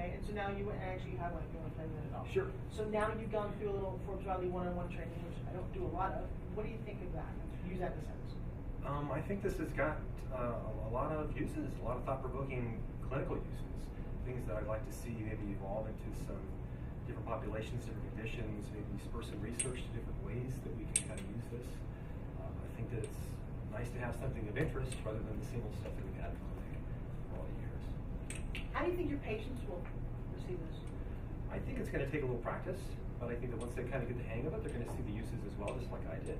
Okay, and so now you actually have like, you want to play with it all? Sure. So now you've gone through a little Forbes Riley one-on-one training, which I don't do a lot of. What do you think of that? Use that in a sense. I think this has got a lot of uses, a lot of thought-provoking clinical uses, things that I'd like to see maybe evolve into some different populations, different conditions, maybe spur some research to different ways that we can kind of use this. I think that it's nice to have something of interest rather than the single stuff that we've had for all the years. How do you think your patients will receive this? I think it's going to take a little practice, but I think that once they kind of get the hang of it, they're going to see the uses as well, just like I did.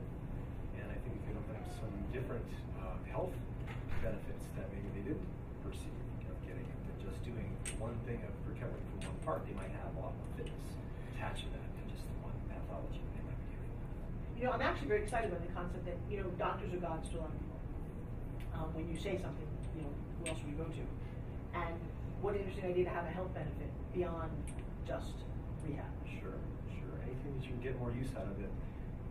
And I think we can open up some different health benefits that maybe they didn't perceive of getting it. Than just doing one thing of recovering from one part. They might have a lot more fitness attached to that than just the one pathology they might be doing. You know, I'm actually very excited about the concept that, you know, doctors are gods to a lot of people. When you say something, you know, who else would you go to? And what an interesting idea to have a health benefit beyond just rehab. Sure. Anything that you can get more use out of it,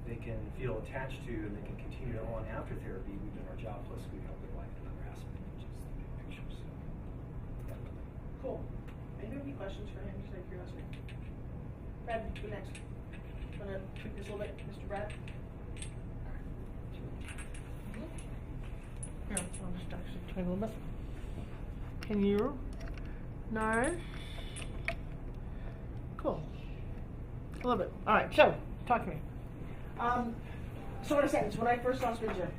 they can feel attached to, and they can continue on after therapy. We've done our job, plus we help their life in another aspect, which is the big picture. So, definitely. Cool. Anybody have any questions for him? Just out of curiosity. Brad, go next. Want to tweak this a little bit, Mr. Brad? Here, I'll just actually try a little bit. Can you? Nice. Cool. A little bit. All right. So, talk to me. So in a sentence, when I first saw Spin Gym.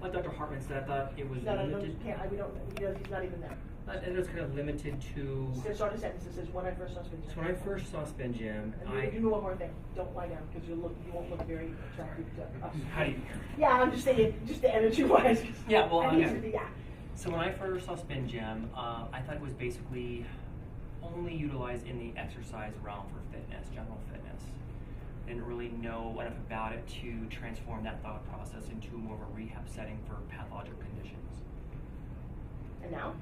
Like Dr. Hartman said, I thought it was limited. We don't. He's not even there. And it was kind of limited to. So start a sentence that says, "When I first saw Spin Gym." So when I first saw Spin Gym, and do me one more thing. Don't lie down because you won't look very attractive to us. How do you hear? Yeah, I'm just saying, just the energy wise. Yeah, well, yeah. So when I first saw Spin Gym, I thought it was basically only utilized in the exercise realm for fitness, general fitness. Didn't really know enough about it to transform that thought process into more of a rehab setting for pathological conditions. And now?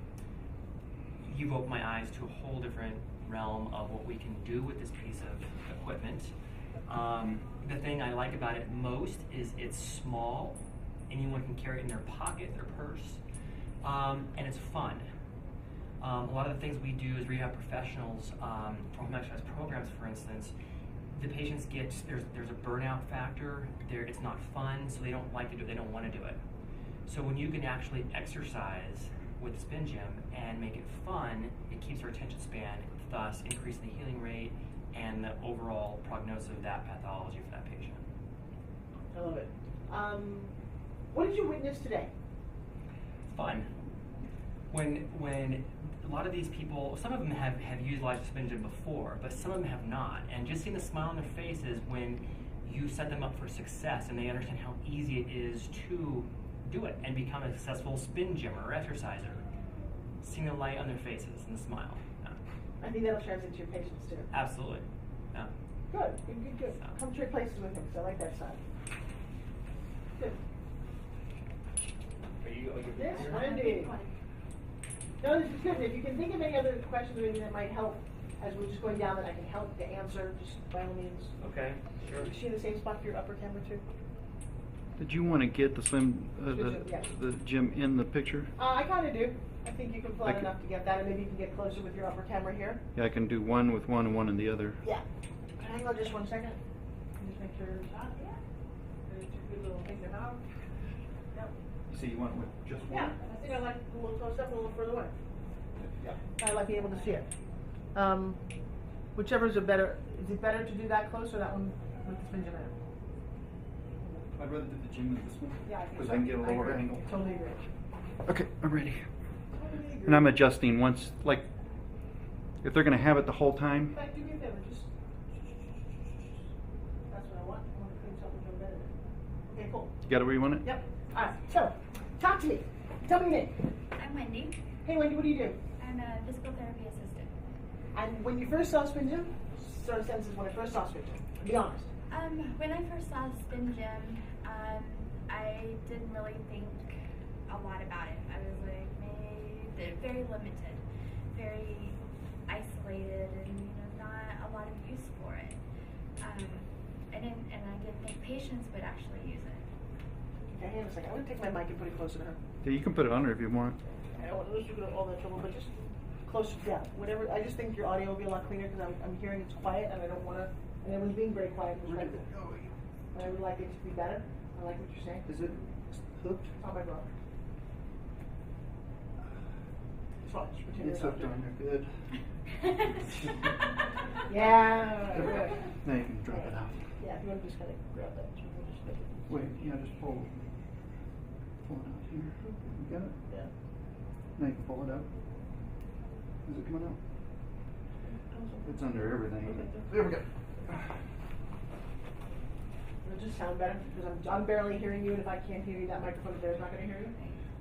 You've opened my eyes to a whole different realm of what we can do with this piece of equipment. The thing I like about it most is it's small. Anyone can carry it in their pocket, their purse, and it's fun. A lot of the things we do as rehab professionals, from home exercise programs, for instance, the patients get, there's a burnout factor. It's not fun, so they don't like to do it, they don't want to do it. So when you can actually exercise with the Spin Gym and make it fun, it keeps our attention span, thus increasing the healing rate and the overall prognosis of that pathology for that patient. I love it. What did you witness today? Fun. When a lot of these people, some of them have utilized the Spin Gym before, but some of them have not. And just seeing the smile on their faces when you set them up for success and they understand how easy it is to do it and become a successful Spin Gymmer or exerciser. Seeing the light on their faces and the smile. Yeah. I think that'll translate to your patients too. Absolutely. Yeah. Good. So. Come trade places with him, because I like that side. Good. Are you Yes, Wendy. No, this is good. If you can think of any other questions or anything that might help as we're just going down that I can help to answer, just by all means. Okay, sure. Is she in the same spot for your upper camera too? Did you want to get the the gym in the picture? I kind of do. I think you can pull out enough to get that, and maybe you can get closer with your upper camera here. Yeah, I can do one with one and one in the other. Yeah. Hang on just 1 second. Just make sure it's hot. Yeah. There's a good little thing to have. Yep. So you want with just one? Yeah, I think I like a little close up, a little further away. Yeah. I like being able to see it. Whichever is a better. Is it better to do that close or that one with the Spin Gym in it? I'd rather do the gym with this one. Yeah, because I can get a lower angle. Totally agree. Okay, I'm ready. And I'm adjusting once, like, if they're going to have it the whole time. In fact, do me a favor, just. That's what I want. I want to clean something from better. Okay, cool. You got it where you want it? Yep. All right. So, talk to me. Tell me your name. I'm Wendy. Hey, Wendy, what do you do? I'm a physical therapy assistant. And when you first saw Spin Gym, sort of sentences when I first saw Spin Gym. Be honest. When I first saw Spin Gym, I didn't really think a lot about it. I was like, they're very limited, very isolated, and not a lot of use for it. And I didn't think patients would actually use it. Okay, hang on a second. I'm going to take my mic and put it closer to her. Yeah, you can put it on her if you want. I don't want to go all that trouble, but just closer, yeah, whatever, I just think your audio will be a lot cleaner, because I'm hearing it's quiet, and I don't wanna, and everyone's being very quiet and respectful. But I would like it to be better, I like what you're saying. Is it hooked? It's on my bra. It's fine, just pretend It's not hooked there. on there, good. Yeah, good. Now you can drop it out. Yeah, if you wanna just kinda grab that, we'll just make it. Wait, yeah, just pull it out here. You got it? Yeah. Now you can pull it out. Is it coming out? It's under everything. There we go. It'll just sound better, because I'm barely hearing you, and if I can't hear you, that microphone up there is not gonna hear you.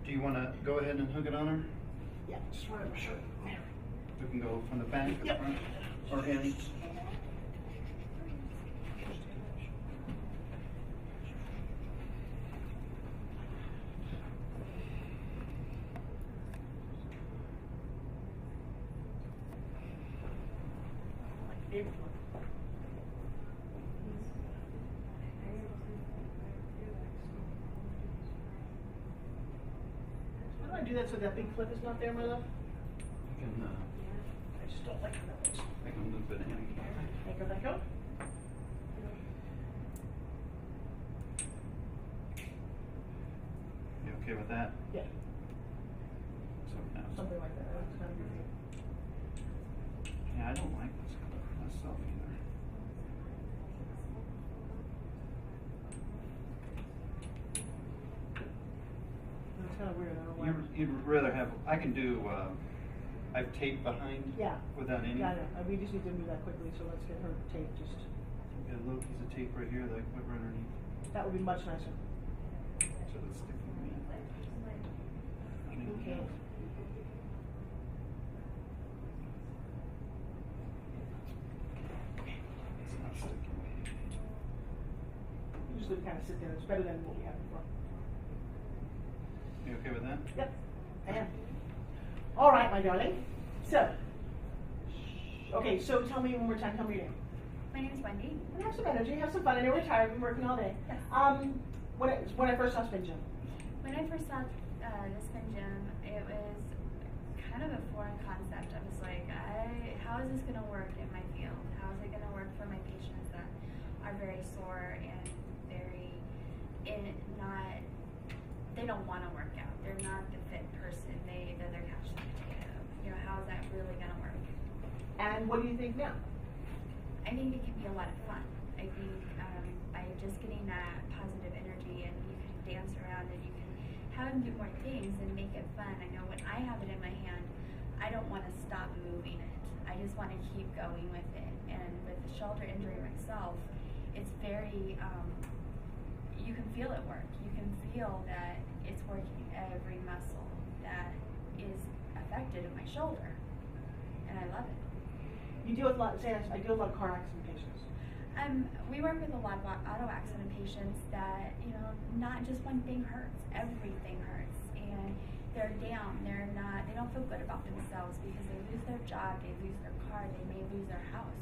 Do you want to go ahead and hook it on her? Yeah, just whatever, sure. There. We can go from the back to the Yep. front or in. How do I do that so that big clip is not there, my love? You can, I just don't like how that looks. I can loop it in. Thank you. You okay with that? Yeah, So now. something like that. That's kind of good. Yeah, I don't like this color myself either. It's kind of weird, I don't know why. You'd rather have, I can do, I've tape behind Yeah. without any. Yeah, I know. We just need to move that quickly, so let's get her tape just, Got a little piece of tape right here that I can put right underneath. that would be much nicer. So it's sticking me. Okay. It's not sticking. Usually we kind of sit there, it's better than what we had before. You okay with that? Yep, I am. All right, my darling. So, okay, so tell me one more time, tell me your name. My name is Wendy. And have some energy, have some fun. I know we're tired, we've been working all day. Yes. When I first saw Spin Gym. When I first saw the spin gym, it was kind of a foreign concept. I was like, how is this going to work in my field? How is it going to work for my patients that are very sore and very they don't want to work out. They're not the fit person. They're their couch potato. You know, how is that really going to work? And what do you think now? I think it can be a lot of fun. I think by just getting that positive energy and you can dance around and you can have them do more things and make it fun. I know when I have it in my hand, I don't want to stop moving it. I just want to keep going with it. And with the shoulder injury myself, it's very, you can feel it work. You can feel that it's working every muscle that is affected in my shoulder. And I love it. You deal with a lot, I deal with a lot of car accident patients. We work with a lot of auto accident patients that, you know, not just one thing hurts, everything hurts. And they're down, they don't feel good about themselves because they lose their job, they lose their car, they may lose their house.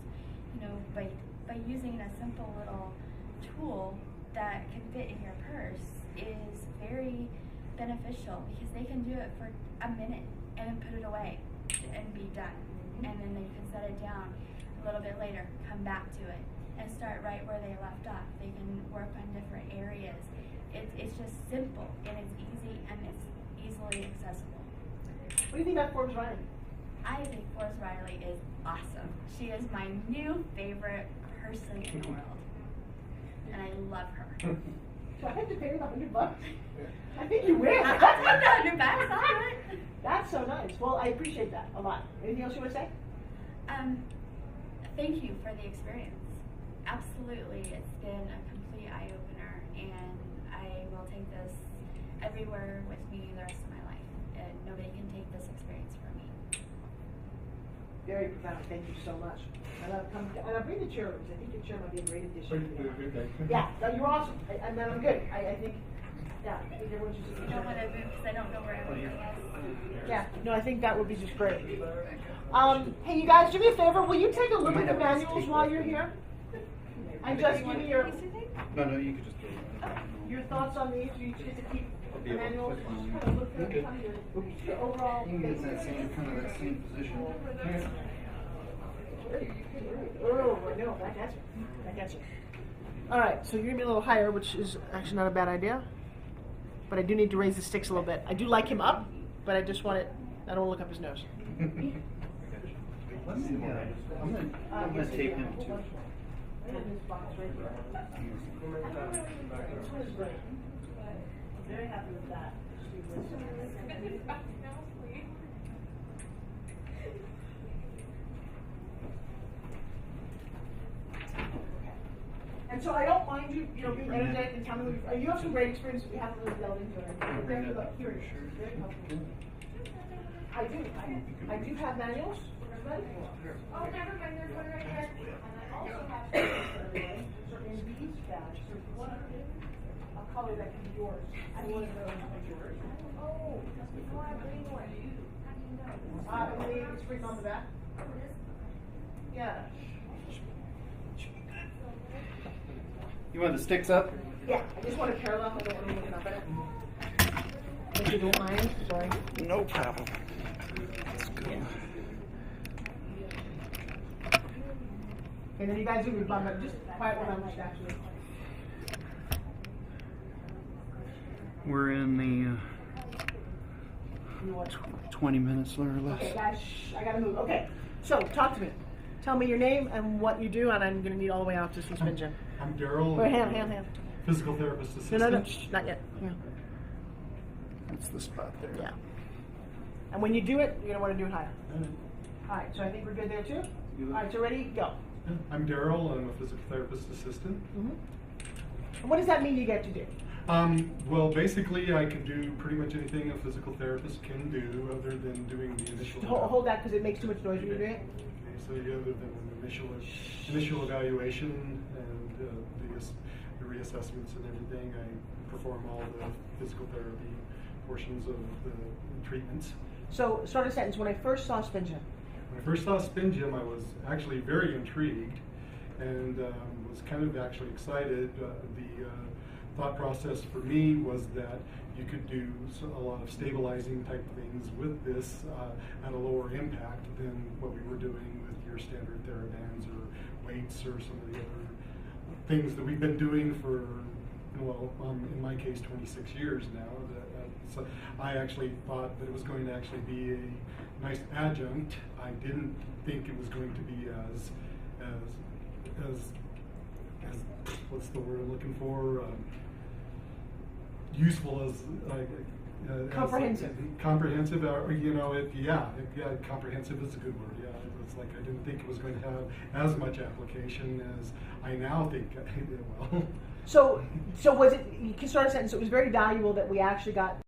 You know, by using a simple little tool that can fit in your purse is very beneficial because they can do it for a minute and then put it away and be done. And then they can set it down a little bit later, come back to it, and start right where they left off. They can work on different areas. It's just simple, and it's easy, and it's easily accessible. What do you think about Forbes Riley? I think Forbes Riley is awesome. She is my new favorite person in the world, and I love her. Do I have to pay her $100? I think you will. I'll take the $100, I'll do it. That's so nice. Well, I appreciate that a lot. Anything else you want to say? Thank you for the experience. Absolutely, it's been a complete eye-opener, and I will take this everywhere with me the rest of my life. And nobody can take this experience from me. Very profound. Thank you so much. And I'll bring the chair over because I think your chair might be a great addition. Yeah, no, you're awesome. I mean, I'm good. I think, yeah, I think everyone should sit in the I don't chair. want to move because I don't know where everything is. Yeah, no, I think that would be just great. Hey, you guys, do me a favor. Will you take a look at the manuals while you're here? And just give me your No, you could just do it. your thoughts on these. You just get to keep I'll be able to manual, click on just kind of look for Okay. kind of your overall. You can get that same, kind of that same position. Oh, no, back at you. Back at you. All right, so you're gonna be a little higher, which is actually not a bad idea. But I do need to raise the sticks a little bit. I do like him up, but I just want it. I don't want to look up his nose. Let me, I'm gonna tape him too. Very happy with that. And so I don't mind you, being energetic and telling me, you have some great experience that we haven't really delved into it. But thank you about hearing it. It's very helpful. I do have manuals. Oh, never mind, there's one right there. And I also have certain these badges, there's one a color that can be yours. I one of those is yours. Oh, no, I have green one. How do you know? It's written on the back. Yeah. You want the sticks up? Yeah, I just want to parallel. I don't want to look up at it. If you don't mind, sorry. No problem. Let's go. And then you guys do but just quiet when I'm like actually. We're in the You want- 20 minutes or less. Okay, guys, shh, I gotta move. Okay, so talk to me. Tell me your name and what you do, and I'm gonna need all the way out to see Spin Gym. I'm Daryl. Wait, hand. Physical therapist No, assistant. shh, not yet. Yeah. That's the spot there. Yeah. And when you do it, you're gonna want to do it higher. All right, so I think we're good there too. All right, so ready, go. I'm Daryl. I'm a physical therapist assistant. And what does that mean you get to do? Well, basically, I can do pretty much anything a physical therapist can do, other than doing the initial. Hold that because it makes too much noise when you do it. Okay, so other than an initial evaluation and the reassessments and everything, I perform all the physical therapy portions of the treatments. So start a sentence. When I first saw Spin Gym. When I first saw Spin Gym, I was actually very intrigued and was kind of actually excited. The thought process for me was that you could do a lot of stabilizing type things with this at a lower impact than what we were doing with your standard TheraBands or weights or some of the other things that we've been doing for, well, in my case, 26 years now. So I actually thought that it was going to actually be a nice adjunct. I didn't think it was going to be as what's the word I'm looking for? Useful as Comprehensive. Comprehensive, or comprehensive is a good word. Yeah, it's like I didn't think it was going to have as much application as I now think it will. So was it? You can start a sentence. So it was very valuable that we actually got